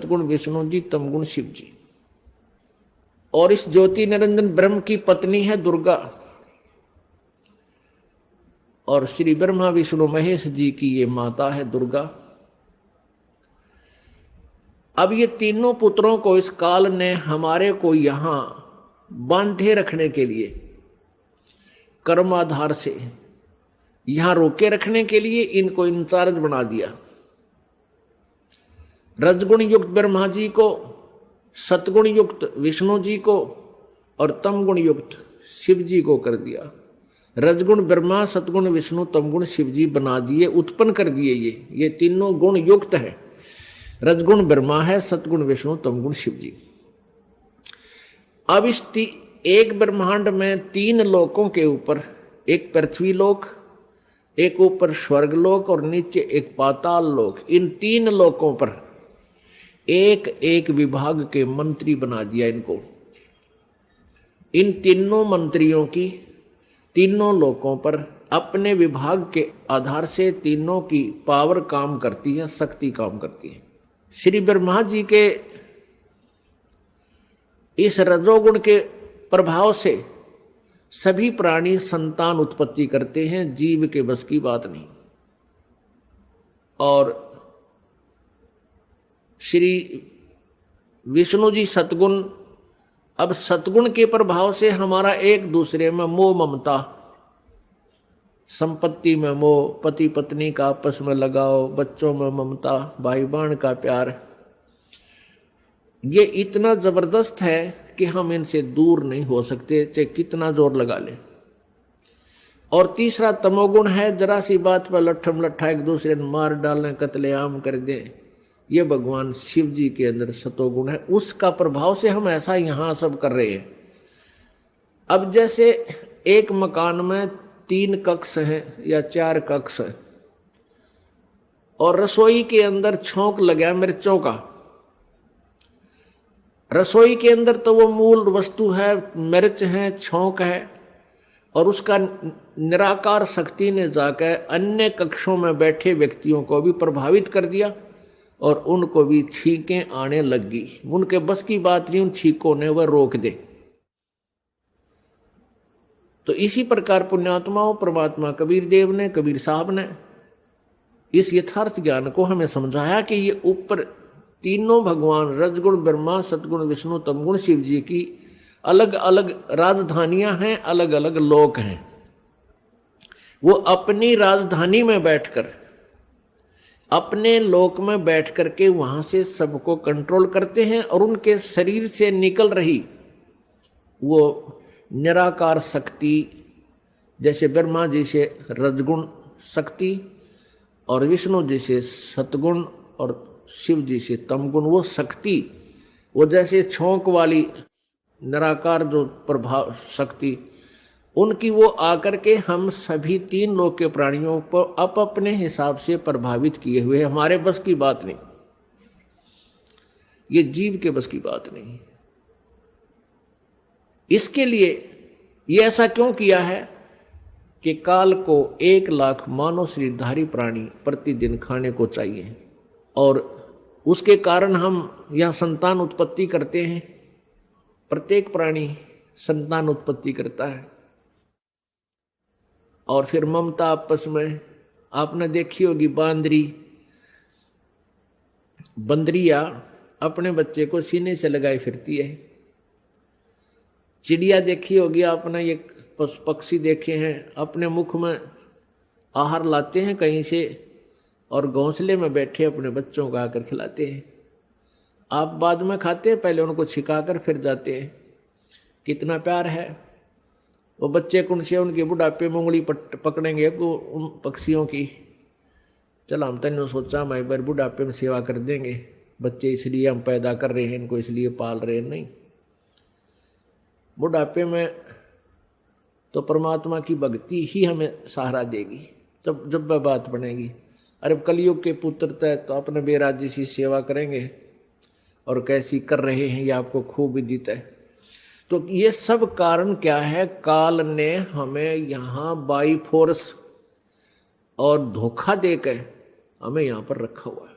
सतगुण विष्णु जी, तमगुण शिव जी। और इस ज्योति निरंजन ब्रह्म की पत्नी है दुर्गा, और श्री ब्रह्मा विष्णु महेश जी की ये माता है दुर्गा। अब ये तीनों पुत्रों को इस काल ने हमारे को यहां बांधे रखने के लिए, कर्माधार से यहां रोके रखने के लिए इनको इंचार्ज बना दिया। रजगुण युक्त ब्रह्मा जी को, सतगुण युक्त विष्णु जी को और तमगुण युक्त शिव जी को कर दिया। रजगुण ब्रह्मा, सतगुण विष्णु, तमगुण शिव जी बना दिए, उत्पन्न कर दिए। ये तीनों गुण युक्त है। रजगुण ब्रह्मा है, सतगुण विष्णु, तमगुण शिव जी। अब इस एक ब्रह्मांड में तीन लोकों के ऊपर, एक पृथ्वी लोक, एक ऊपर स्वर्ग लोक और नीचे एक पाताल लोक, इन तीन लोकों पर एक एक विभाग के मंत्री बना दिया इनको। इन तीनों मंत्रियों की तीनों लोकों पर अपने विभाग के आधार से तीनों की पावर काम करती है, शक्ति काम करती है। श्री ब्रह्मा जी के इस रजोगुण के प्रभाव से सभी प्राणी संतान उत्पत्ति करते हैं, जीव के बस की बात नहीं। और श्री विष्णु जी सतगुण, अब सतगुण के प्रभाव से हमारा एक दूसरे में मोह ममता, संपत्ति में मोह, पति पत्नी का आपस में लगाव, बच्चों में ममता, भाई बहन का प्यार, ये इतना जबरदस्त है कि हम इनसे दूर नहीं हो सकते, चाहे कितना जोर लगा ले। और तीसरा तमोगुण है, जरा सी बात पर लट्ठम लट्ठा एक दूसरे ने मार डालें, कत्लेआम कर दें। ये भगवान शिव जी के अंदर सतोगुण है, उसका प्रभाव से हम ऐसा यहां सब कर रहे हैं। अब जैसे एक मकान में 3 कक्ष हैं या 4 कक्ष हैं, और रसोई के अंदर छौंक लगा मिर्चों का। रसोई के अंदर तो वो मूल वस्तु है, मिर्च है, छौंक है, और उसका निराकार शक्ति ने जाकर अन्य कक्षों में बैठे व्यक्तियों को भी प्रभावित कर दिया, और उनको भी छींकें आने लग गई। उनके बस की बात नहीं उन छींकों ने वह रोक दे। तो इसी प्रकार पुण्यात्माओं, परमात्मा कबीर देव ने, कबीर साहब ने इस यथार्थ ज्ञान को हमें समझाया कि ये ऊपर तीनों भगवान रजगुण ब्रह्मा, सतगुण विष्णु, तमगुण शिव जी की अलग अलग राजधानियां हैं, अलग अलग लोक हैं। वो अपनी राजधानी में बैठकर, अपने लोक में बैठ करके वहां से सबको कंट्रोल करते हैं, और उनके शरीर से निकल रही वो निराकार शक्ति, जैसे ब्रह्मा जी से रजगुण शक्ति और विष्णु जी से सतगुण और शिव जी से तमगुण, वो शक्ति, वो जैसे छौंक वाली निराकार जो प्रभाव शक्ति, उनकी वो आकर के हम सभी 3 लोक के प्राणियों को अपने हिसाब से प्रभावित किए हुए। हमारे बस की बात नहीं, ये जीव के बस की बात नहीं। इसके लिए ये ऐसा क्यों किया है कि काल को 1 लाख मानव शरीरधारी प्राणी प्रतिदिन खाने को चाहिए, और उसके कारण हम यह संतान उत्पत्ति करते हैं। प्रत्येक प्राणी संतान उत्पत्ति करता है, और फिर ममता आपस में, आपने देखी होगी बंदरिया अपने बच्चे को सीने से लगाई फिरती है। चिड़िया देखी होगी आपने, ये पक्षी देखे हैं, अपने मुख में आहार लाते हैं कहीं से, और घोंसले में बैठे अपने बच्चों को आकर खिलाते हैं। आप बाद में खाते हैं, पहले उनको छिकाकर फिर जाते हैं। कितना प्यार है। वो बच्चे कौन से उनके बुढ़ापे में उंगली पकड़ेंगे उन पक्षियों की। चलो हम तो सोचा मैं एक बार बुढ़ापे में सेवा कर देंगे, बच्चे इसलिए हम पैदा कर रहे हैं, इनको इसलिए पाल रहे हैं, नहीं। बुढ़ापे में तो परमात्मा की भक्ति ही हमें सहारा देगी, तब जब वह बात बनेगी। अरे कलयुग के पुत्र तय तो अपने बेराजी सी सेवा करेंगे, और कैसी कर रहे हैं ये आपको खूब विदित है। तो ये सब कारण क्या है? काल ने हमें यहाँ बाई फोर्स और धोखा देकर हमें यहाँ पर रखा हुआ है।